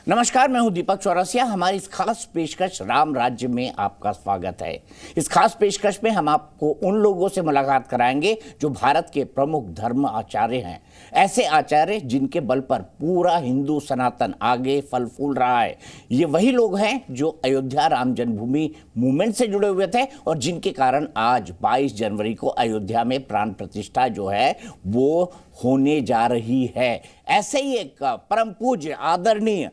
नमस्कार, मैं हूं दीपक चौरसिया। हमारी इस खास पेशकश राम राज्य में आपका स्वागत है। इस खास पेशकश में हम आपको उन लोगों से मुलाकात कराएंगे जो भारत के प्रमुख धर्म आचार्य हैं, ऐसे आचार्य जिनके बल पर पूरा हिंदू सनातन आगे फल फूल रहा है। ये वही लोग हैं जो अयोध्या राम जन्मभूमि मूवमेंट से जुड़े हुए थे और जिनके कारण आज 22 जनवरी को अयोध्या में प्राण प्रतिष्ठा जो है वो होने जा रही है। ऐसे ही एक परम पूज्य आदरणीय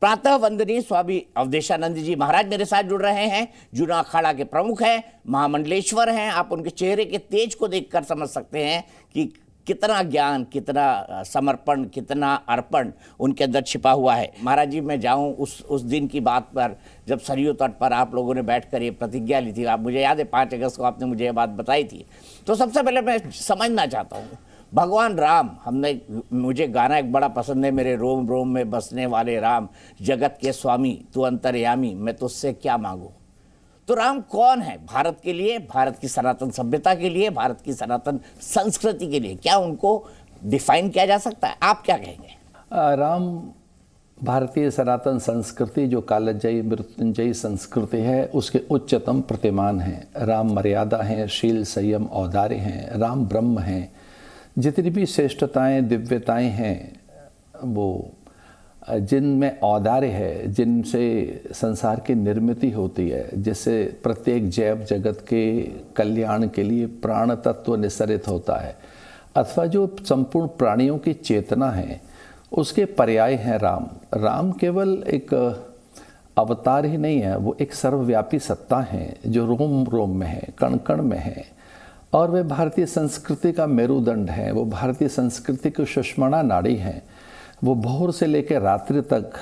प्रातः वंदनीय स्वामी अवधेशानंद जी महाराज मेरे साथ जुड़ रहे हैं। जूना अखाड़ा के प्रमुख हैं, महामंडलेश्वर हैं। आप उनके चेहरे के तेज को देखकर समझ सकते हैं कि कितना ज्ञान, कितना समर्पण, कितना अर्पण उनके अंदर छिपा हुआ है। महाराज जी, मैं जाऊं उस दिन की बात पर जब सरयू तट पर आप लोगों ने बैठकर ये प्रतिज्ञा ली थी। आप, मुझे याद है 5 अगस्त को आपने मुझे ये बात बताई थी। तो सबसे पहले मैं समझना चाहता हूँ, भगवान राम, मुझे गाना एक बड़ा पसंद है, मेरे रोम रोम में बसने वाले राम, जगत के स्वामी तू अंतर्यामी, मैं तुझसे क्या मांगू। तो राम कौन है भारत के लिए, भारत की सनातन सभ्यता के लिए, भारत की सनातन संस्कृति के लिए? क्या उनको डिफाइन किया जा सकता है? आप क्या कहेंगे? राम भारतीय सनातन संस्कृति जो कालजयी मृत्युंजयी संस्कृति है उसके उच्चतम प्रतिमान हैं। राम मर्यादा हैं, शील संयम औदार्य हैं। राम ब्रह्म हैं। जितनी भी श्रेष्ठताएं दिव्यताएं हैं वो जिनमें औदार्य है, जिनसे संसार की निर्मिति होती है, जिससे प्रत्येक जैव जगत के कल्याण के लिए प्राण तत्व निस्सरित होता है, अथवा जो संपूर्ण प्राणियों की चेतना है उसके पर्याय हैं राम। राम केवल एक अवतार ही नहीं है, वो एक सर्वव्यापी सत्ता है जो रोम रोम में है, कण कण में है। और वे भारतीय संस्कृति का मेरुदंड है। वो भारतीय संस्कृति की सुषमणा नाड़ी हैं। वो भोर से लेकर रात्रि तक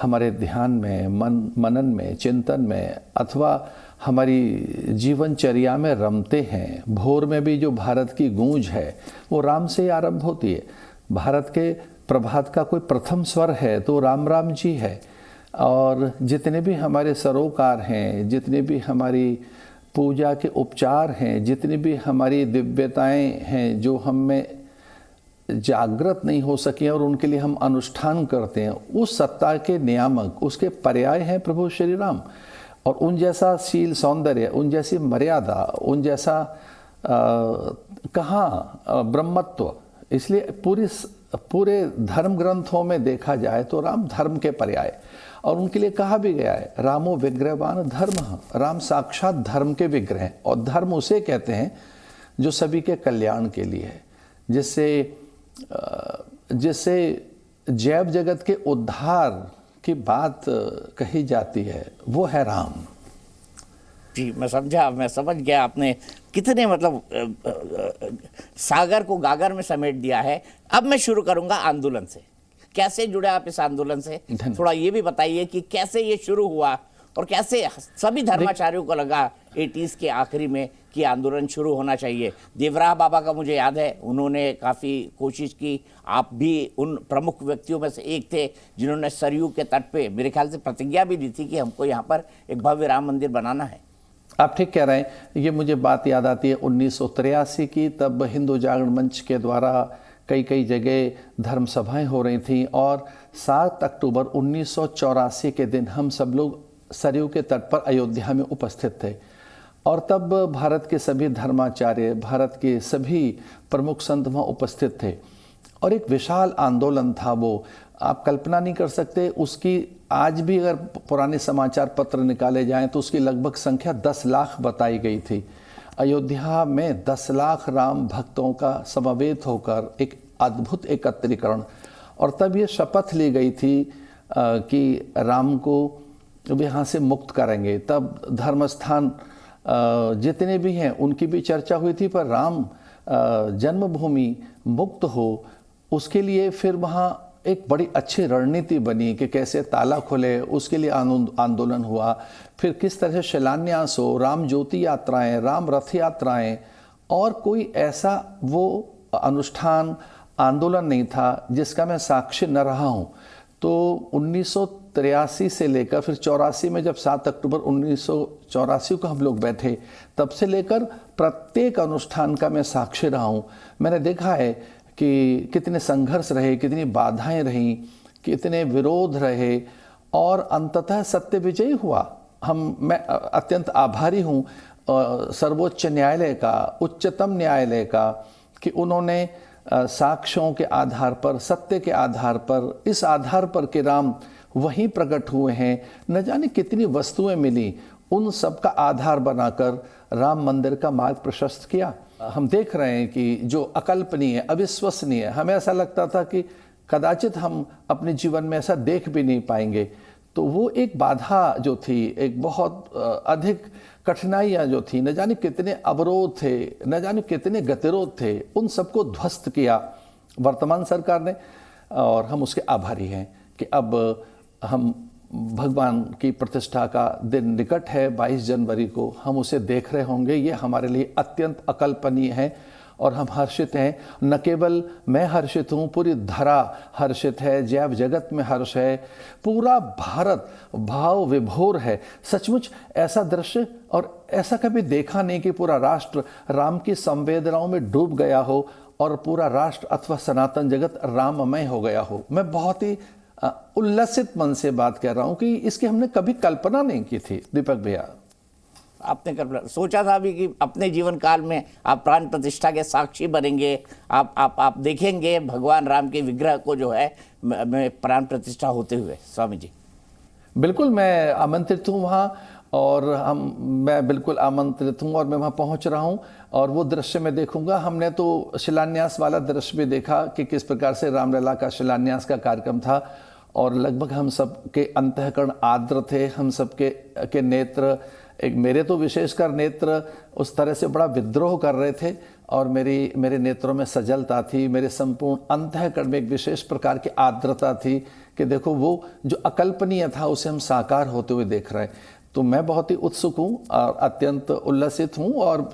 हमारे ध्यान में, मनन में, चिंतन में अथवा हमारी जीवनचर्या में रमते हैं। भोर में भी जो भारत की गूंज है वो राम से ही आरंभ होती है। भारत के प्रभात का कोई प्रथम स्वर है तो राम राम जी है। और जितने भी हमारे सरोकार हैं, जितने भी हमारी पूजा के उपचार हैं, जितनी भी हमारी दिव्यताएं हैं जो हम में जागृत नहीं हो सकी और उनके लिए हम अनुष्ठान करते हैं, उस सत्ता के नियामक, उसके पर्याय हैं प्रभु श्री राम। और उन जैसा शील सौंदर्य, उन जैसी मर्यादा, उन जैसा कहाँ ब्रह्मत्व। इसलिए पूरे धर्म ग्रंथों में देखा जाए तो राम धर्म के पर्याय। और उनके लिए कहा भी गया है रामो विग्रहवान धर्म। राम साक्षात धर्म के विग्रह हैं। और धर्म उसे कहते हैं जो सभी के कल्याण के लिए है, जिससे जैव जगत के उद्धार की बात कही जाती है, वो है राम जी। मैं समझ गया। आपने कितने सागर को गागर में समेट दिया है। अब मैं शुरू करूंगा आंदोलन से। कैसे जुड़े आप इस आंदोलन से? थोड़ा ये भी बताइए कि कैसे ये शुरू हुआ और कैसे सभी धर्माचार्यों को लगा 80s के आखिरी में कि आंदोलन शुरू होना चाहिए। देवराह बाबा का मुझे याद है, उन्होंने काफ़ी कोशिश की। आप भी उन प्रमुख व्यक्तियों में से एक थे जिन्होंने सरयू के तट पे मेरे ख्याल से प्रतिज्ञा भी दी थी कि हमको यहाँ पर एक भव्य राम मंदिर बनाना है। आप ठीक कह रहे हैं। ये मुझे बात याद आती है 1983 की। तब हिंदू जागरण मंच के द्वारा कई जगह धर्म सभाएं हो रही थीं और 7 अक्टूबर 1984 के दिन हम सब लोग सरयू के तट पर अयोध्या में उपस्थित थे। और तब भारत के सभी धर्माचार्य, भारत के सभी प्रमुख संत वहाँ उपस्थित थे और एक विशाल आंदोलन था। वो आप कल्पना नहीं कर सकते उसकी। आज भी अगर पुराने समाचार पत्र निकाले जाएं तो उसकी लगभग संख्या 10 लाख बताई गई थी। अयोध्या में 10 लाख राम भक्तों का समवेत होकर एक अद्भुत एकत्रीकरण। और तब ये शपथ ली गई थी कि राम को यहाँ से मुक्त करेंगे। तब धर्मस्थान जितने भी हैं उनकी भी चर्चा हुई थी, पर राम जन्मभूमि मुक्त हो उसके लिए फिर वहाँ एक बड़ी अच्छी रणनीति बनी कि कैसे ताला खुले, उसके लिए आंदोलन हुआ। फिर किस तरह से शिलान्यास हो, राम ज्योति यात्राएं, राम रथ यात्राएं, और कोई ऐसा वो अनुष्ठान आंदोलन नहीं था जिसका मैं साक्षी न रहा हूँ। तो 1983 से लेकर फिर 84 में जब 7 अक्टूबर 1984 को हम लोग बैठे, तब से लेकर प्रत्येक अनुष्ठान का मैं साक्षी रहा हूँ। मैंने देखा है कि कितने संघर्ष रहे, कितनी बाधाएं रहीं, कितने विरोध रहे, और अंततः सत्य विजयी हुआ। मैं अत्यंत आभारी हूँ सर्वोच्च न्यायालय का, उच्चतम न्यायालय का, कि उन्होंने साक्ष्यों के आधार पर, सत्य के आधार पर, इस आधार पर कि राम वहीं प्रकट हुए हैं, न जाने कितनी वस्तुएं मिली, उन सब का आधार बनाकर राम मंदिर का मार्ग प्रशस्त किया। हम देख रहे हैं कि जो अकल्पनीय, अविश्वसनीय, हमें ऐसा लगता था कि कदाचित हम अपने जीवन में ऐसा देख भी नहीं पाएंगे, तो वो एक बाधा जो थी, एक बहुत अधिक कठिनाइयाँ जो थी, न जाने कितने अवरोध थे, न जाने कितने गतिरोध थे, उन सबको ध्वस्त किया वर्तमान सरकार ने। और हम उसके आभारी हैं कि अब हम भगवान की प्रतिष्ठा का दिन निकट है, 22 जनवरी को हम उसे देख रहे होंगे। ये हमारे लिए अत्यंत अकल्पनीय है और हम हर्षित हैं। न केवल मैं हर्षित हूँ, पूरी धरा हर्षित है, जैव जगत में हर्ष है, पूरा भारत भाव विभोर है। सचमुच ऐसा दृश्य और ऐसा कभी देखा नहीं कि पूरा राष्ट्र राम की संवेदनाओं में डूब गया हो और पूरा राष्ट्र अथवा सनातन जगत राममय हो गया हो। मैं बहुत ही उल्लसित मन से बात कर रहा हूँ कि इसकी हमने कभी कल्पना नहीं की थी। दीपक भैया, आपने सोचा था भी कि अपने जीवन काल में आप प्राण प्रतिष्ठा के साक्षी बनेंगे, आप देखेंगे भगवान राम के विग्रह को जो है प्राण प्रतिष्ठा होते हुए? स्वामी जी, बिल्कुल मैं आमंत्रित हूँ वहाँ, और मैं बिल्कुल आमंत्रित हूँ और मैं वहाँ पहुँच रहा हूँ और वो दृश्य मैं देखूंगा। हमने तो शिलान्यास वाला दृश्य भी देखा कि किस प्रकार से रामलला का शिलान्यास का कार्यक्रम था, और लगभग हम सब के अंतःकरण आर्द्र थे, हम सब के नेत्र, एक मेरे तो विशेषकर नेत्र उस तरह से बड़ा विद्रोह कर रहे थे और मेरे नेत्रों में सजलता थी, मेरे संपूर्ण अंतःकरण में एक विशेष प्रकार की आर्द्रता थी कि देखो वो जो अकल्पनीय था उसे हम साकार होते हुए देख रहे हैं। तो मैं बहुत ही उत्सुक हूँ और अत्यंत उल्लसित हूँ, और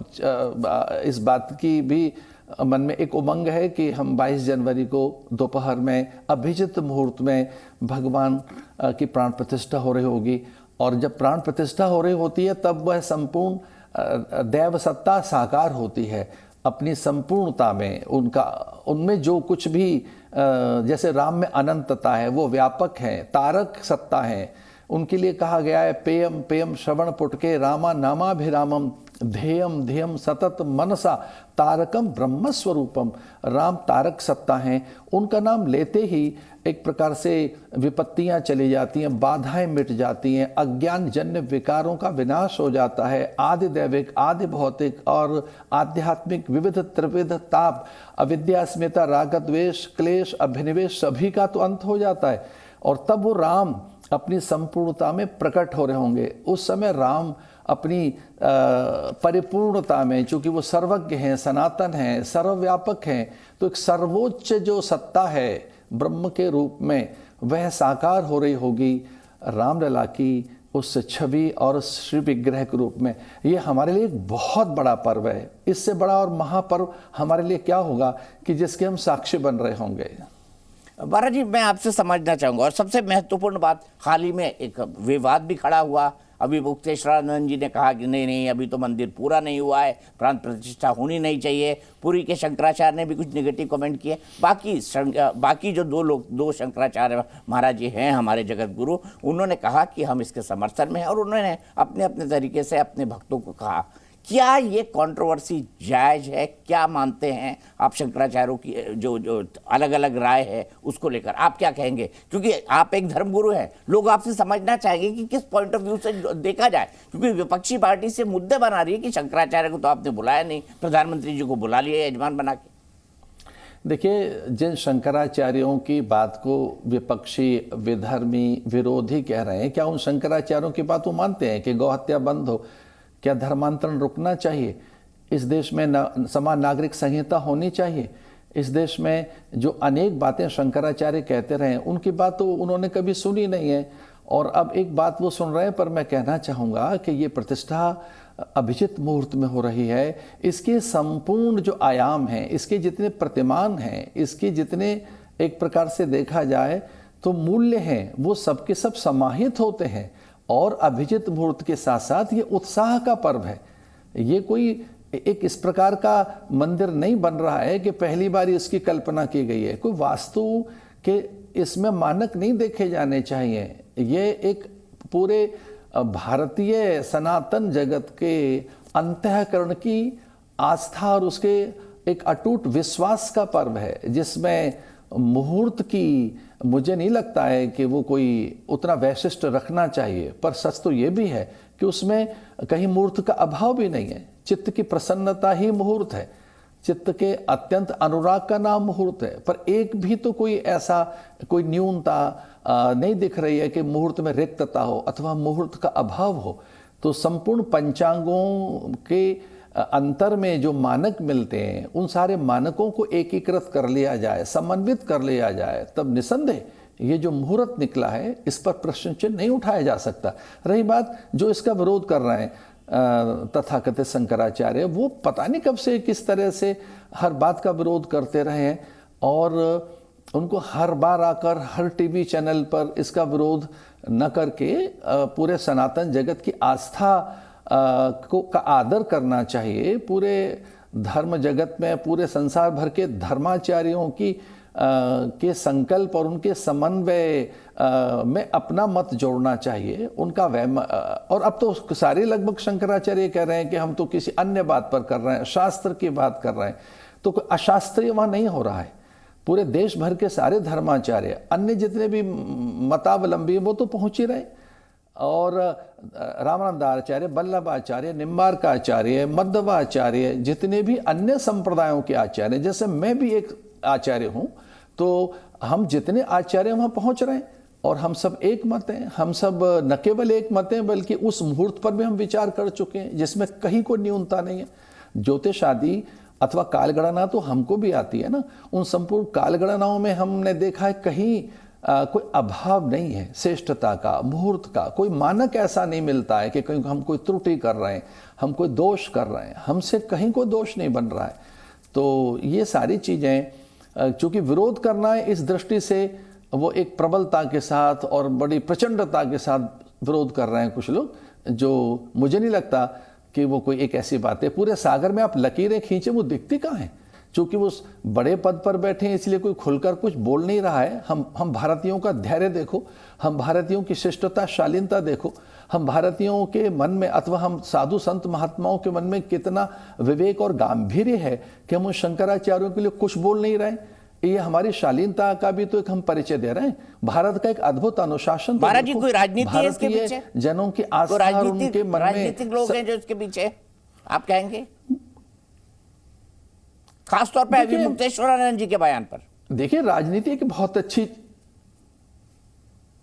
इस बात की भी मन में एक उमंग है कि हम 22 जनवरी को दोपहर में अभिजित मुहूर्त में भगवान की प्राण प्रतिष्ठा हो रही होगी, और जब प्राण प्रतिष्ठा हो रही होती है तब वह संपूर्ण दैव सत्ता साकार होती है अपनी संपूर्णता में। उनमें जो कुछ भी जैसे राम में अनंतता है, वो व्यापक है, तारक सत्ता है। उनके लिए कहा गया है पेयम पेयम श्रवण पुटके रामा नामाभिरामम ध्येयम ध्येयम सतत मनसा तारकम ब्रह्म स्वरूपम। राम तारक सत्ता हैं, उनका नाम लेते ही एक प्रकार से विपत्तियां चली जाती हैं, बाधाएं मिट जाती हैं, अज्ञान जन्य विकारों का विनाश हो जाता है। आदि दैविक, आदि भौतिक और आध्यात्मिक विविध त्रिविध ताप, अविद्या, अस्मिता, राग द्वेष, क्लेश, अभिनिवेश सभी का तो अंत हो जाता है, और तब वो राम अपनी संपूर्णता में प्रकट हो रहे होंगे। उस समय राम अपनी परिपूर्णता में, चूंकि वो सर्वज्ञ हैं, सनातन हैं, सर्वव्यापक हैं, तो एक सर्वोच्च जो सत्ता है ब्रह्म के रूप में वह साकार हो रही होगी रामलला की उस छवि और श्री विग्रह के रूप में। ये हमारे लिए एक बहुत बड़ा पर्व है। इससे बड़ा और महापर्व हमारे लिए क्या होगा कि जिसके हम साक्षी बन रहे होंगे। बारा जी, मैं आपसे समझना चाहूँगा, और सबसे महत्वपूर्ण बात, हाल ही में एक विवाद भी खड़ा हुआ। अभी मुक्तेश्वरानंद जी ने कहा कि नहीं अभी तो मंदिर पूरा नहीं हुआ है, प्राण प्रतिष्ठा होनी नहीं चाहिए। पुरी के शंकराचार्य ने भी कुछ नेगेटिव कमेंट किए। बाकी जो दो शंकराचार्य महाराज जी हैं हमारे जगत गुरु, उन्होंने कहा कि हम इसके समर्थन में हैं, और उन्होंने अपने अपने तरीके से अपने भक्तों को कहा। क्या ये कंट्रोवर्सी जायज़ है? क्या मानते हैं आप? शंकराचार्यों की जो अलग अलग राय है उसको लेकर आप क्या कहेंगे? क्योंकि आप एक धर्मगुरु हैं, लोग आपसे समझना चाहेंगे कि किस पॉइंट ऑफ व्यू से देखा जाए, क्योंकि विपक्षी पार्टी से मुद्दे बना रही है कि शंकराचार्य को तो आपने बुलाया नहीं, प्रधानमंत्री जी को बुला लिया यजमान बना के। देखिए, जिन शंकराचार्यों की बात को विपक्षी, विधर्मी, विरोधी कह रहे हैं, क्या उन शंकराचार्यों की बात वो मानते हैं कि गौहत्या बंद हो? क्या धर्मांतरण रुकना चाहिए? इस देश में समान नागरिक संहिता होनी चाहिए? इस देश में जो अनेक बातें शंकराचार्य कहते रहे, उनकी बात तो उन्होंने कभी सुनी नहीं है, और अब एक बात वो सुन रहे हैं। पर मैं कहना चाहूँगा कि ये प्रतिष्ठा अभिजित मुहूर्त में हो रही है। इसके संपूर्ण जो आयाम हैं, इसके जितने प्रतिमान हैं, इसके जितने एक प्रकार से देखा जाए तो मूल्य हैं, वो सबके सब समाहित होते हैं। और अभिजित मुहूर्त के साथ साथ ये उत्साह का पर्व है। ये कोई एक इस प्रकार का मंदिर नहीं बन रहा है कि पहली बार इसकी कल्पना की गई है। कोई वास्तु के इसमें मानक नहीं देखे जाने चाहिए। ये एक पूरे भारतीय सनातन जगत के अंतःकरण की आस्था और उसके एक अटूट विश्वास का पर्व है, जिसमें मुहूर्त की मुझे नहीं लगता है कि वो कोई उतना वैशिष्ट रखना चाहिए, पर सच तो ये भी है कि उसमें कहीं मुहूर्त का अभाव भी नहीं है। चित्त की प्रसन्नता ही मुहूर्त है, चित्त के अत्यंत अनुराग का नाम मुहूर्त है, पर एक भी तो कोई ऐसा कोई न्यूनता नहीं दिख रही है कि मुहूर्त में रिक्तता हो अथवा मुहूर्त का अभाव हो। तो संपूर्ण पंचांगों के अंतर में जो मानक मिलते हैं, उन सारे मानकों को एकीकृत कर लिया जाए, समन्वित कर लिया जाए, तब निसंदेह ये जो मुहूर्त निकला है इस पर प्रश्न चिन्ह नहीं उठाया जा सकता। रही बात जो इसका विरोध कर रहे हैं तथाकथित शंकराचार्य, वो पता नहीं कब से किस तरह से हर बात का विरोध करते रहे हैं और उनको हर बार आकर हर टीवी चैनल पर इसका विरोध न करके पूरे सनातन जगत की आस्था का आदर करना चाहिए। पूरे धर्म जगत में पूरे संसार भर के धर्माचार्यों की के संकल्प और उनके समन्वय में अपना मत जोड़ना चाहिए, उनका वैम। और अब तो सारे लगभग शंकराचार्य कह रहे हैं कि हम तो किसी अन्य बात पर कर रहे हैं, शास्त्र की बात कर रहे हैं, तो कोई अशास्त्रीय वहाँ नहीं हो रहा है। पूरे देश भर के सारे धर्माचार्य, अन्य जितने भी मतावलंबी वो तो पहुँच ही रहे, और रामानंदाचार्य, वल्लभाचार्य, निम्बार्काचार्य, मध्वाचार्य, जितने भी अन्य संप्रदायों के आचार्य, जैसे मैं भी एक आचार्य हूँ, तो हम जितने आचार्य वहाँ पहुँच रहे हैं और हम सब एक मत हैं। हम सब न केवल एक मत हैं बल्कि उस मुहूर्त पर भी हम विचार कर चुके हैं जिसमें कहीं कोई न्यूनता नहीं है। ज्योतिष आदि अथवा कालगणना तो हमको भी आती है ना, उन संपूर्ण कालगणनाओं में हमने देखा है कहीं कोई अभाव नहीं है श्रेष्ठता का, मुहूर्त का। कोई मानक ऐसा नहीं मिलता है कि कहीं हम कोई त्रुटि कर रहे हैं, हम कोई दोष कर रहे हैं, हमसे कहीं कोई दोष नहीं बन रहा है। तो ये सारी चीज़ें चूँकि विरोध करना है, इस दृष्टि से वो एक प्रबलता के साथ और बड़ी प्रचंडता के साथ विरोध कर रहे हैं कुछ लोग, जो मुझे नहीं लगता कि वो कोई एक ऐसी बात है। पूरे सागर में आप लकीरें खींचे, वो दिखती कहाँ हैं? चूँकि वो बड़े पद पर बैठे हैं इसलिए कोई खुलकर कुछ बोल नहीं रहा है। हम भारतीयों का धैर्य देखो, हम भारतीयों की शिष्टता शालीनता देखो, हम भारतीयों के मन में अथवा हम साधु संत महात्माओं के मन में कितना विवेक और गांभीर्य है कि हम उन शंकराचार्यों के लिए कुछ बोल नहीं रहे। ये हमारी शालीनता का भी तो एक हम परिचय दे रहे हैं। भारत का एक अद्भुत अनुशासन, महाराज जी कोई राजनीति है इसके पीछे? जनों की आस्था और उनके मन में राजनीतिक लोग हैं जो इसके पीछे, आप कहेंगे खासतौर पे अभी मुक्तेश्वरानंद जी के बयान पर? देखिए राजनीति एक बहुत अच्छी,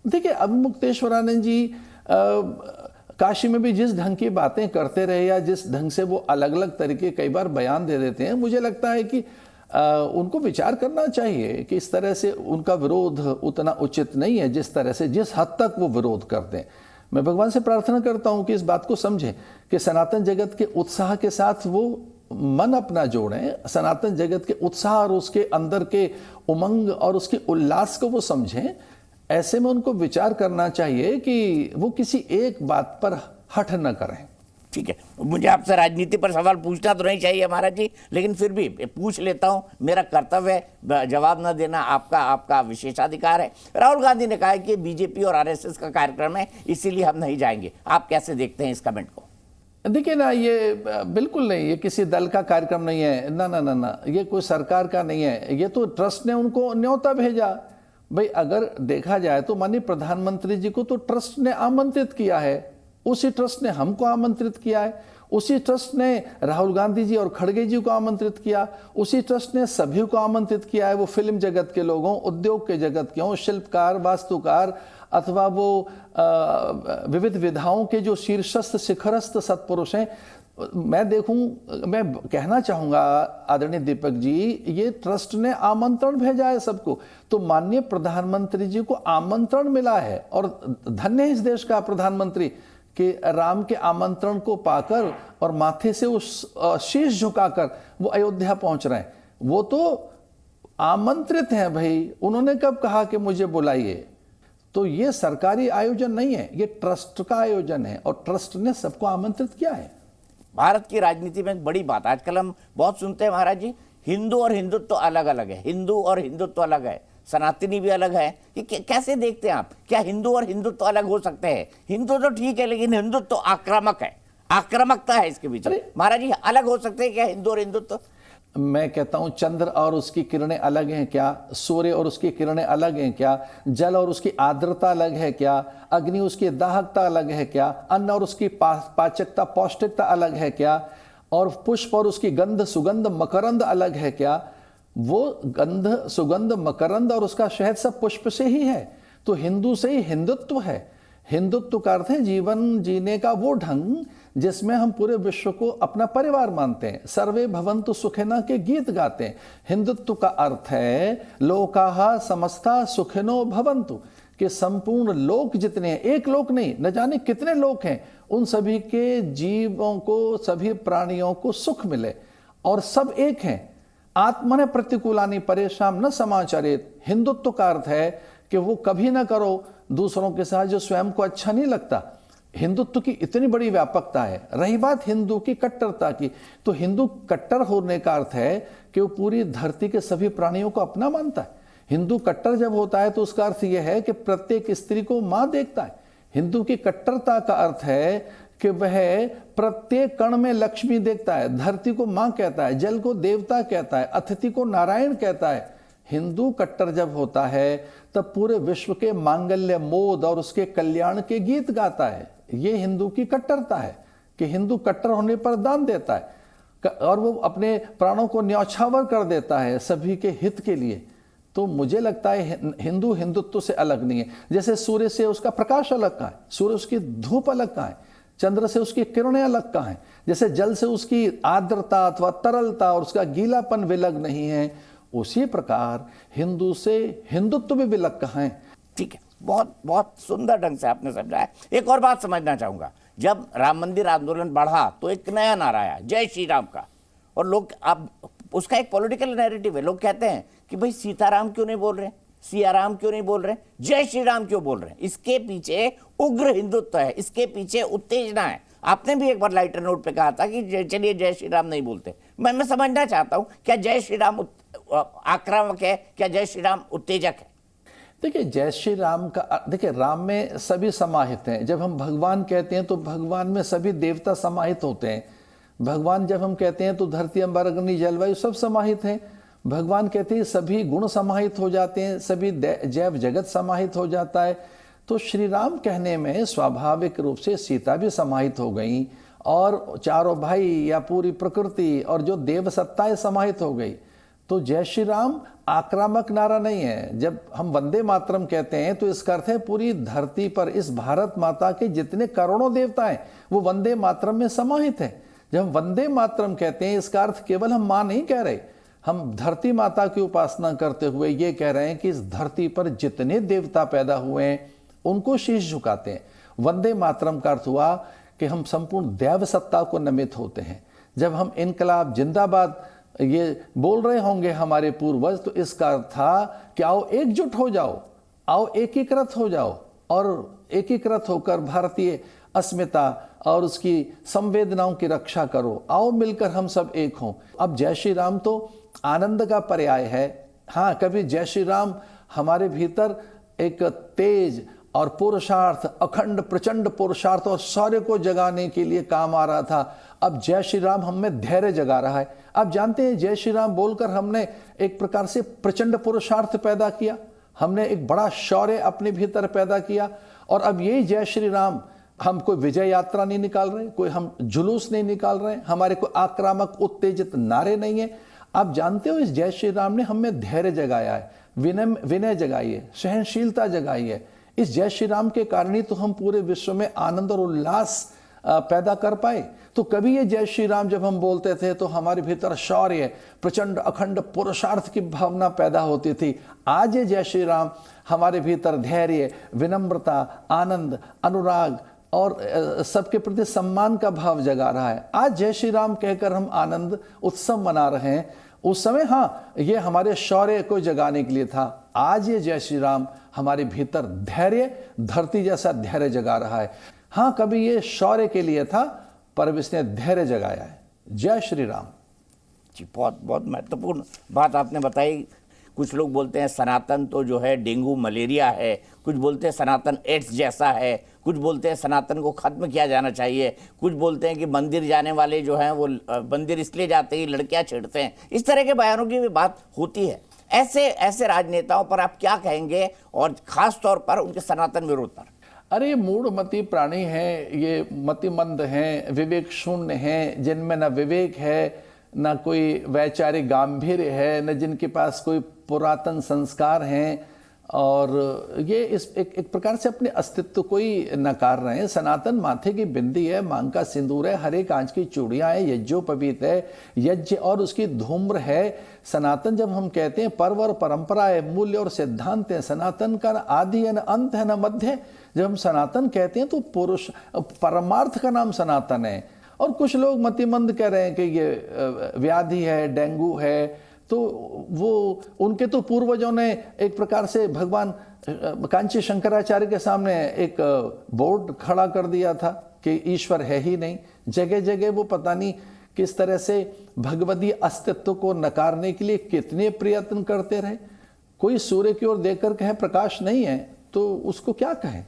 देखिए अब मुक्तेश्वरानंद जी काशी में भी जिस ढंग की बातें करते रहे या जिस ढंग से वो अलग अलग तरीके कई बार बयान दे देते हैं, मुझे लगता है कि उनको विचार करना चाहिए कि इस तरह से उनका विरोध उतना उचित नहीं है जिस तरह से, जिस हद तक वो विरोध करते हैं। मैं भगवान से प्रार्थना करता हूं कि इस बात को समझें कि सनातन जगत के उत्साह के साथ वो मन अपना जोड़ें, सनातन जगत के उत्साह और उसके अंदर के उमंग और उसके उल्लास को वो समझें। ऐसे में उनको विचार करना चाहिए कि वो किसी एक बात पर हठ न करें। ठीक है, मुझे आपसे राजनीति पर सवाल पूछना तो नहीं चाहिए महाराज जी, लेकिन फिर भी पूछ लेता हूं, मेरा कर्तव्य है, जवाब न देना आपका विशेषाधिकार है। राहुल गांधी ने कहा है कि बीजेपी और आरएसएस का कार्यक्रम है इसीलिए हम नहीं जाएंगे, आप कैसे देखते हैं इस कमेंट को? देखिए ना, ये बिल्कुल नहीं, ये किसी दल का कार्यक्रम नहीं है, ना ना ना ना, ये कोई सरकार का नहीं है, ये तो ट्रस्ट ने उनको न्योता भेजा। भाई अगर देखा जाए तो माननीय प्रधानमंत्री जी को तो ट्रस्ट ने आमंत्रित किया है, उसी ट्रस्ट ने हमको आमंत्रित किया है, उसी ट्रस्ट ने राहुल गांधी जी और खड़गे जी को आमंत्रित किया, उसी ट्रस्ट ने सभी को आमंत्रित किया है। वो फिल्म जगत के लोगों, उद्योग के जगत के हों, शिल्पकार, वास्तुकार अथवा वो विविध विधाओं के जो शीर्षस्थ शिखरस्थ सत्पुरुष हैं। मैं कहना चाहूँगा आदरणीय दीपक जी, ये ट्रस्ट ने आमंत्रण भेजा है सबको, तो माननीय प्रधानमंत्री जी को आमंत्रण मिला है और धन्य है इस देश का प्रधानमंत्री कि राम के आमंत्रण को पाकर और माथे से उस शीश झुकाकर वो अयोध्या पहुंच रहे हैं। वो तो आमंत्रित हैं भाई, उन्होंने कब कहा कि मुझे बुलाइए? तो ये सरकारी आयोजन नहीं है, ये ट्रस्ट का आयोजन है और ट्रस्ट ने सबको आमंत्रित किया है। भारत की राजनीति में एक बड़ी बात आजकल हम बहुत सुनते हैं महाराज जी, हिंदू और हिंदुत्व अलग अलग है, हिंदू और हिंदुत्व अलग है, सनातनी भी अलग है, ये कैसे देखते हैं आप? क्या हिंदू और हिंदुत्व अलग हो सकते हैं? हिंदू तो ठीक है, लेकिन हिंदुत्व तो आक्रामक है, आक्रामकता है इसके पीछे। महाराज जी, अलग हो सकते हैं क्या हिंदू और हिंदुत्व? मैं कहता हूं चंद्र और उसकी किरणें अलग हैं क्या? सूर्य और उसकी किरणें अलग हैं क्या? जल और उसकी आर्द्रता अलग है क्या? अग्नि उसकी दाहकता अलग है क्या? अन्न और उसकी पाचकता पौष्टिकता अलग है क्या? और पुष्प और उसकी गंध सुगंध मकरंद अलग है क्या? वो गंध सुगंध मकरंद और उसका शहद सब पुष्प से ही है। तो हिंदू से ही हिंदुत्व है। हिंदुत्व का अर्थ है जीवन जीने का वो ढंग जिसमें हम पूरे विश्व को अपना परिवार मानते हैं। सर्वे भवन्तु सुखिनः के गीत गाते हैं। हिंदुत्व का अर्थ है लोकाः समस्ता सुखिनो भवन्तु, कि संपूर्ण लोक जितने हैं, एक लोक नहीं, न जाने कितने लोक हैं, उन सभी के जीवों को, सभी प्राणियों को सुख मिले और सब एक हैं। आत्मन प्रतिकूलानि परेशान न समाचरेत। हिंदुत्व का अर्थ है कि वो कभी ना करो दूसरों के साथ जो स्वयं को अच्छा नहीं लगता। हिंदुत्व की इतनी बड़ी व्यापकता है। रही बात हिंदू की कट्टरता की, तो हिंदू कट्टर होने का अर्थ है कि वो पूरी धरती के सभी प्राणियों को अपना मानता है। हिंदू कट्टर जब होता है तो उसका अर्थ यह है कि प्रत्येक स्त्री को मां देखता है। हिंदू की कट्टरता का अर्थ है कि वह प्रत्येक कण में लक्ष्मी देखता है, धरती को मां कहता है, जल को देवता कहता है, अतिथि को नारायण कहता है। हिंदू कट्टर जब होता है तब पूरे विश्व के मांगल्य मोद और उसके कल्याण के गीत गाता है। ये हिंदू की कट्टरता है कि हिंदू कट्टर होने पर दान देता है और वो अपने प्राणों को न्यौछावर कर देता है सभी के हित के लिए। तो मुझे लगता है हिंदू हिंदुत्व से अलग नहीं है। जैसे सूर्य से उसका प्रकाश अलग का है, सूर्य उसकी धूप अलग का है, चंद्र से उसकी किरणें अलग का है, जैसे जल से उसकी आर्द्रता अथवा तरलता और उसका गीलापन विलग नहीं है, उसी प्रकार हिंदू से हिंदुत्व भी विलग का है। ठीक है, बहुत बहुत सुंदर ढंग से आपने समझाया। एक और बात समझना चाहूंगा, जब राम मंदिर आंदोलन बढ़ा तो एक नया नारा आया जय श्री राम का, और लोग अब उसका एक पॉलिटिकल नैरेटिव है। लोग कहते हैं कि भाई सीताराम क्यों नहीं बोल रहे, सियाराम क्यों नहीं बोल रहे, जय श्री राम क्यों बोल रहे हैं? इसके पीछे उग्र हिंदुत्व है, इसके पीछे उत्तेजना है। आपने भी एक बार लाइटर नोट पे कहा था कि चलिए जय श्री राम नहीं बोलते। मैं समझना चाहता हूं, क्या जय श्री राम आक्रामक है, क्या जय श्री राम उत्तेजक है? देखिए, जय श्री राम का, देखिए राम में सभी समाहित हैं। जब हम भगवान कहते हैं तो भगवान में सभी देवता समाहित होते हैं। भगवान जब हम कहते हैं तो धरती अंबर अग्नि जलवायु सब समाहित हैं। भगवान कहते हैं सभी गुण समाहित हो जाते हैं, सभी जैव जगत समाहित हो जाता है। तो श्री राम कहने में स्वाभाविक रूप से सीता भी समाहित हो गई और चारों भाई या पूरी प्रकृति और जो देव सत्ताएं समाहित हो गई। तो जय श्री राम आक्रामक नारा नहीं है। जब हम वंदे मातरम कहते हैं तो इसका अर्थ है पूरी धरती पर इस भारत माता के जितने करोड़ों देवता हैं वो वंदे मातरम में समाहित है। जब हम वंदे मातरम कहते हैं इसका अर्थ केवल हम मां नहीं कह रहे, हम धरती माता की उपासना करते हुए ये कह रहे हैं कि इस धरती पर जितने देवता पैदा हुए हैं उनको शीश झुकाते हैं। वंदे मातरम का अर्थ हुआ कि हम संपूर्ण दैव सत्ता को नमित होते हैं। जब हम इनकलाब जिंदाबाद ये बोल रहे होंगे हमारे पूर्वज, तो इसका अर्थ था कि आओ एकजुट हो जाओ, आओ एकीकृत हो जाओ और एकीकृत होकर भारतीय अस्मिता और उसकी संवेदनाओं की रक्षा करो, आओ मिलकर हम सब एक हों। अब जय श्री राम तो आनंद का पर्याय है। हाँ, कभी जय श्री राम हमारे भीतर एक तेज और पुरुषार्थ, अखंड प्रचंड पुरुषार्थ और शौर्य को जगाने के लिए काम आ रहा था। अब जय श्री राम हम में धैर्य जगा रहा है। आप जानते हैं जय श्री राम बोलकर हमने एक प्रकार से प्रचंड पुरुषार्थ पैदा किया, हमने एक बड़ा शौर्य अपने भीतर पैदा किया। और अब यही जय श्री राम, हम कोई विजय यात्रा नहीं निकाल रहे, कोई हम जुलूस नहीं निकाल रहे, हमारे कोई आक्रामक उत्तेजित नारे नहीं है। आप जानते हो इस जय श्री राम ने हमें धैर्य जगाया है, विनय जगाई है, सहनशीलता जगाई है। इस जय श्री राम के कारण ही तो हम पूरे विश्व में आनंद और उल्लास पैदा कर पाए। तो कभी ये जय श्री राम जब हम बोलते थे तो हमारे भीतर शौर्य, प्रचंड अखंड पुरुषार्थ की भावना पैदा होती थी। आज ये जय श्री राम हमारे भीतर धैर्य, विनम्रता, आनंद, अनुराग और सबके प्रति सम्मान का भाव जगा रहा है। आज जय श्री राम कहकर हम आनंद उत्सव मना रहे हैं। उस समय हाँ, ये हमारे शौर्य को जगाने के लिए था। आज ये जय श्री राम हमारे भीतर धैर्य, धरती जैसा धैर्य जगा रहा है। हाँ, कभी ये शौर्य के लिए था पर इसने धैर्य जगाया है। जय श्री राम जी, बहुत बहुत महत्वपूर्ण बात आपने बताई। कुछ लोग बोलते हैं सनातन तो जो है डेंगू मलेरिया है, कुछ बोलते हैं सनातन एड्स जैसा है, कुछ बोलते हैं सनातन को खत्म किया जाना चाहिए, कुछ बोलते हैं कि मंदिर जाने वाले जो हैं वो मंदिर इसलिए जाते हैं लड़कियां छेड़ते हैं। इस तरह के बयानों की भी बात होती है। ऐसे ऐसे राजनेताओं पर आप क्या कहेंगे, और खास तौर पर उनके सनातन विरोध पर? अरे ये मूढ़मती प्राणी हैं, ये मतिमंद हैं, विवेक शून्य हैं, जिनमें न विवेक है, न कोई वैचारिक गांभीर्य है, न जिनके पास कोई पुरातन संस्कार हैं, और ये इस एक प्रकार से अपने अस्तित्व को ही नकार रहे हैं। सनातन माथे की बिंदी है, मांग का सिंदूर है, हरे कांच की चूड़ियां है, यज्ञोपवीत है, यज्ञ और उसकी धूम्र है। सनातन जब हम कहते हैं पर्व और परंपरा है, मूल्य और सिद्धांत है, सनातन का न आदि है, न अंत है, न मध्य है। जब हम सनातन कहते हैं तो पुरुष परमार्थ का नाम सनातन है। और कुछ लोग मतिमंद कह रहे हैं कि ये व्याधि है, डेंगू है, तो वो उनके तो पूर्वजों ने एक प्रकार से भगवान कांची शंकराचार्य के सामने एक बोर्ड खड़ा कर दिया था कि ईश्वर है ही नहीं। जगह जगह वो पता नहीं किस तरह से भगवती अस्तित्व को नकारने के लिए कितने प्रयत्न करते रहे। कोई सूर्य की ओर देखकर कहे प्रकाश नहीं है तो उसको क्या कहें,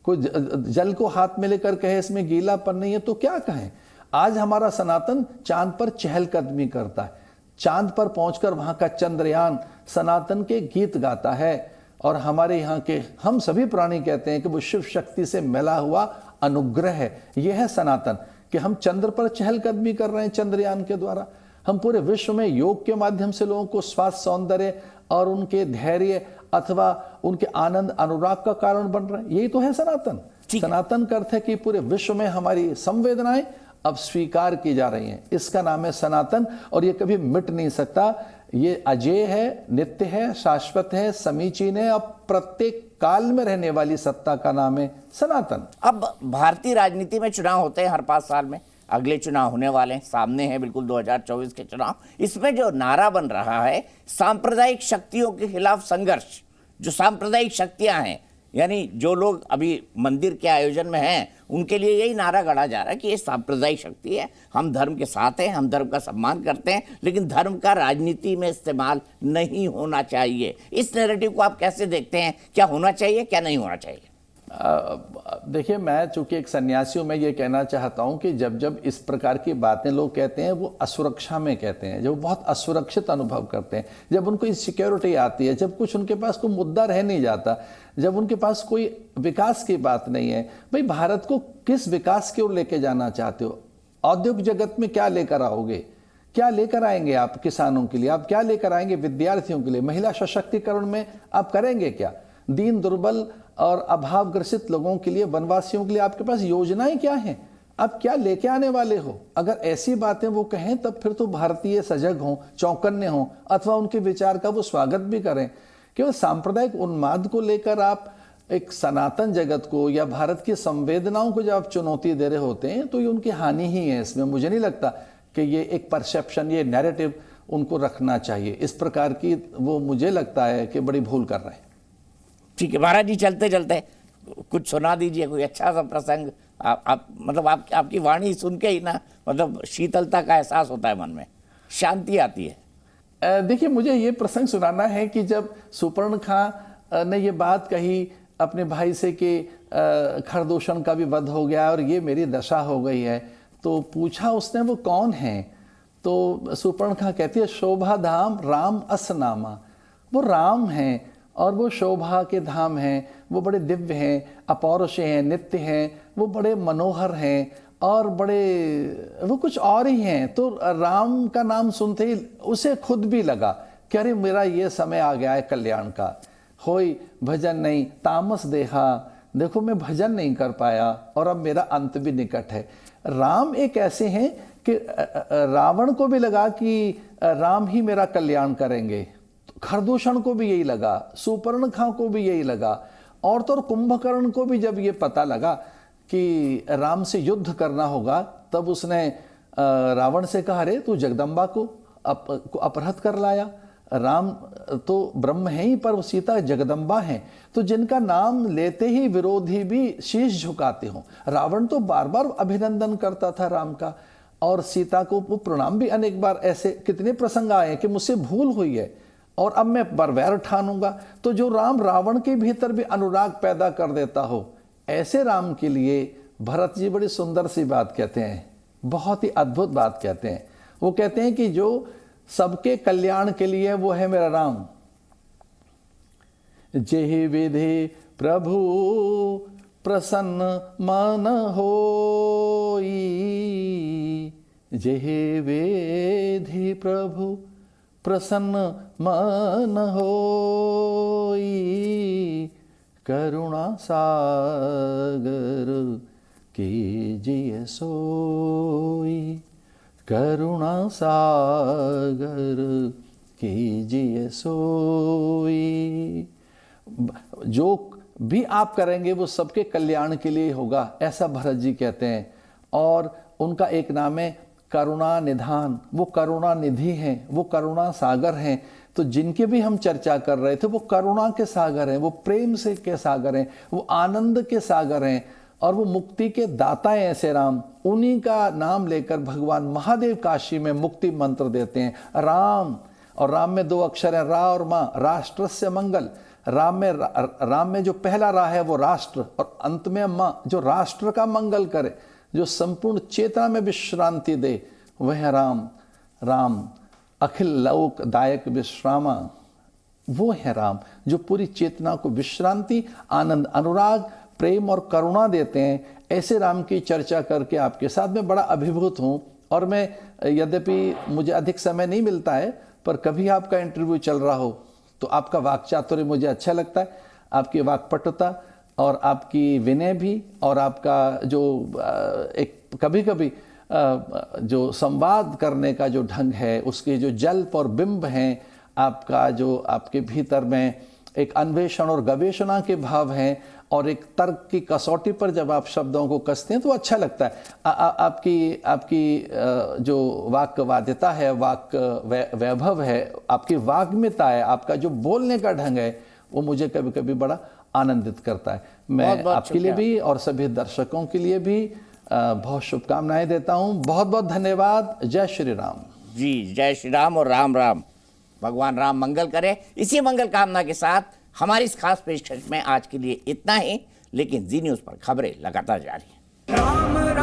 कोई जल को हाथ में लेकर कहे इसमें गीलापन नहीं है तो क्या कहें। आज हमारा सनातन चांद पर चहलकदमी करता है, चांद पर पहुंचकर वहां का चंद्रयान सनातन के गीत गाता है, और हमारे यहाँ के हम सभी प्राणी कहते हैं कि वो शिव शक्ति से मिला हुआ अनुग्रह है। यह है सनातन कि हम चंद्र पर चहलकदमी कर रहे हैं चंद्रयान के द्वारा। हम पूरे विश्व में योग के माध्यम से लोगों को स्वास्थ्य, सौंदर्य और उनके धैर्य अथवा उनके आनंद अनुराग का कारण बन रहे हैं। यही तो है सनातन। सनातन का अर्थ है कि पूरे विश्व में हमारी संवेदनाएं अब स्वीकार की जा रही हैं। इसका नाम है सनातन, और ये कभी मिट नहीं सकता। ये अजेय है, नित्य है, शाश्वत है, समीचीन है, अब प्रत्येक काल में रहने वाली सत्ता का नाम है सनातन। अब भारतीय राजनीति में चुनाव होते हैं हर 5 साल में, अगले चुनाव होने वाले हैं, सामने हैं बिल्कुल 2024 के चुनाव। इसमें जो नारा बन रहा है सांप्रदायिक शक्तियों के खिलाफ संघर्ष, जो सांप्रदायिक शक्तियां हैं, यानी जो लोग अभी मंदिर के आयोजन में हैं, उनके लिए यही नारा गढ़ा जा रहा है कि ये सांप्रदायिक शक्ति है, हम धर्म के साथ हैं, हम धर्म का सम्मान करते हैं, लेकिन धर्म का राजनीति में इस्तेमाल नहीं होना चाहिए। इस नैरेटिव को आप कैसे देखते हैं, क्या होना चाहिए, क्या नहीं होना चाहिए? देखिए, मैं चूंकि एक सन्यासी हूं, मैं ये कहना चाहता हूं कि जब जब इस प्रकार की बातें लोग कहते हैं वो असुरक्षा में कहते हैं, जब बहुत असुरक्षित अनुभव करते हैं, जब उनको इनसिक्योरिटी आती है, जब कुछ उनके पास कोई मुद्दा रह नहीं जाता, जब उनके पास कोई विकास की बात नहीं है। भाई, भारत को किस विकास की ओर लेके जाना चाहते हो? औद्योगिक जगत में क्या लेकर आओगे, क्या लेकर आएंगे आप किसानों के लिए, आप क्या लेकर आएंगे विद्यार्थियों के लिए, महिला सशक्तिकरण में आप करेंगे क्या, दीन दुर्बल और अभाव ग्रसित लोगों के लिए, वनवासियों के लिए आपके पास योजनाएं क्या हैं, आप क्या लेके आने वाले हो? अगर ऐसी बातें वो कहें तब फिर तो भारतीय सजग हों, चौकन्ने हों, अथवा उनके विचार का वो स्वागत भी करें। केवल सांप्रदायिक उन्माद को लेकर आप एक सनातन जगत को या भारत की संवेदनाओं को जब आप चुनौती दे रहे होते हैं तो ये उनकी हानि ही है। इसमें मुझे नहीं लगता कि ये एक परसेप्शन, ये नैरेटिव उनको रखना चाहिए। इस प्रकार की वो मुझे लगता है कि बड़ी भूल कर रहे हैं। ठीक है महाराज जी, चलते चलते कुछ सुना दीजिए, कोई अच्छा सा प्रसंग। आप मतलब आपकी वाणी सुन के ही ना, मतलब शीतलता का एहसास होता है, मन में शांति आती है। देखिए, मुझे ये प्रसंग सुनाना है कि जब सुपर्णखा ने ये बात कही अपने भाई से कि खरदूषण का भी वध हो गया और ये मेरी दशा हो गई है, तो पूछा उसने वो कौन है? तो सुपर्णखा कहती है शोभा धाम राम असनामा। वो राम हैं और वो शोभा के धाम हैं, वो बड़े दिव्य हैं, अपौरुषेय हैं, नित्य हैं, वो बड़े मनोहर हैं और बड़े वो कुछ और ही हैं। तो राम का नाम सुनते ही उसे खुद भी लगा कि अरे मेरा ये समय आ गया है कल्याण का। होई भजन नहीं तामस देहा, देखो मैं भजन नहीं कर पाया और अब मेरा अंत भी निकट है। राम एक ऐसे हैं कि रावण को भी लगा कि राम ही मेरा कल्याण करेंगे, खरदूषण को भी यही लगा, सुपर्णखा को भी यही लगा, और तो कुंभकर्ण को भी जब ये पता लगा कि राम से युद्ध करना होगा, तब उसने रावण से कहा अरे तू जगदम्बा को अपहृत कर लाया। राम तो ब्रह्म है ही पर सीता जगदम्बा हैं, तो जिनका नाम लेते ही विरोधी भी शीश झुकाते हों। रावण तो बार बार अभिनंदन करता था राम का, और सीता को वो प्रणाम भी अनेक बार, ऐसे कितने प्रसंग आए कि मुझसे भूल हुई है, और अब मैं बरवैर ठानूंगा। तो जो राम रावण के भीतर भी अनुराग पैदा कर देता हो, ऐसे राम के लिए भरत जी बड़ी सुंदर सी बात कहते हैं, बहुत ही अद्भुत बात कहते हैं। वो कहते हैं कि जो सबके कल्याण के लिए वो है मेरा राम। जेहि विधि प्रभु प्रसन्न मन होई, जेहि विधि प्रभु प्रसन्न मन होई, करुणा सागर कीजिए सोई, करुणा सागर कीजिए सोई। जो भी आप करेंगे वो सबके कल्याण के लिए होगा, ऐसा भरत जी कहते हैं। और उनका एक नाम है करुणा निधान, वो करुणा निधि हैं, वो करुणा सागर हैं। तो जिनके भी हम चर्चा कर रहे थे वो करुणा के सागर हैं, वो प्रेम से के सागर हैं, वो आनंद के सागर हैं, और वो मुक्ति के दाता हैं ऐसे राम। उन्हीं का नाम लेकर भगवान महादेव काशी में मुक्ति मंत्र देते हैं, राम। और राम में 2 अक्षर हैं, रा और माँ, राष्ट्रस्य मंगल। राम में जो पहला रा है वो राष्ट्र, और अंत में माँ, जो राष्ट्र का मंगल करे, जो संपूर्ण चेतना में विश्रांति दे, वह राम। राम अखिल लोक दायक विश्रामा, वो है राम जो पूरी चेतना को विश्रांति, आनंद, अनुराग, प्रेम और करुणा देते हैं। ऐसे राम की चर्चा करके आपके साथ में बड़ा अभिभूत हूँ। और मैं, यद्यपि मुझे अधिक समय नहीं मिलता है, पर कभी आपका इंटरव्यू चल रहा हो तो आपका वाक्चातुर्य मुझे अच्छा लगता है, आपकी वाक्पटुता और आपकी विनय भी, और आपका जो एक कभी कभी जो संवाद करने का जो ढंग है, उसके जो जल्प और बिंब हैं, आपका जो आपके भीतर में एक अन्वेषण और गवेषणा के भाव हैं, और एक तर्क की कसौटी पर जब आप शब्दों को कसते हैं तो अच्छा लगता है। आपकी जो वाक् वाद्यता है, वाक् वैभव है, आपकी वाग्मिता है, आपका जो बोलने का ढंग है, वो मुझे कभी कभी बड़ा आनंदित करता है। मैं आपके लिए भी और सभी दर्शकों के लिए भी बहुत शुभकामनाएं देता हूं। बहुत बहुत धन्यवाद। जय श्री राम। जी, जय श्री राम और राम राम। भगवान राम मंगल करे। इसी मंगल कामना के साथ हमारी इस खास पेशकश में आज के लिए इतना ही, लेकिन जी न्यूज़ पर खबरें लगातार जारी हैं।